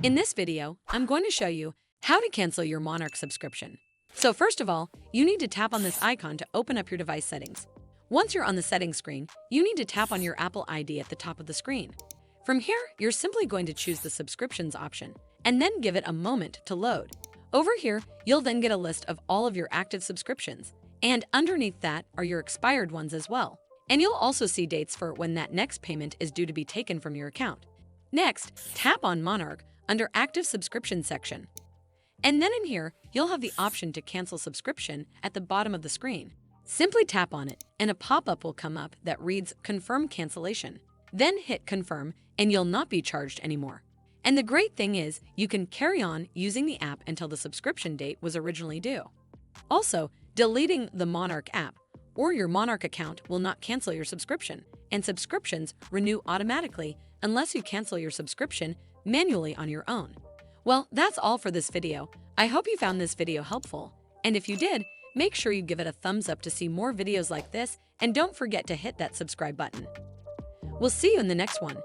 In this video, I'm going to show you how to cancel your Monarch subscription. So first of all, you need to tap on this icon to open up your device settings. Once you're on the settings screen, you need to tap on your Apple ID at the top of the screen. From here, you're simply going to choose the subscriptions option and then give it a moment to load. Over here, you'll then get a list of all of your active subscriptions, and underneath that are your expired ones as well. And you'll also see dates for when that next payment is due to be taken from your account. Next, tap on Monarch under Active Subscription section. And then in here, you'll have the option to cancel subscription at the bottom of the screen. Simply tap on it, and a pop-up will come up that reads Confirm Cancellation. Then hit Confirm, and you'll not be charged anymore. And the great thing is, you can carry on using the app until the subscription date was originally due. Also, deleting the Monarch app or your Monarch account will not cancel your subscription, and subscriptions renew automatically unless you cancel your subscription manually on your own. Well, that's all for this video. I hope you found this video helpful, and if you did, make sure you give it a thumbs up to see more videos like this, and don't forget to hit that subscribe button. We'll see you in the next one.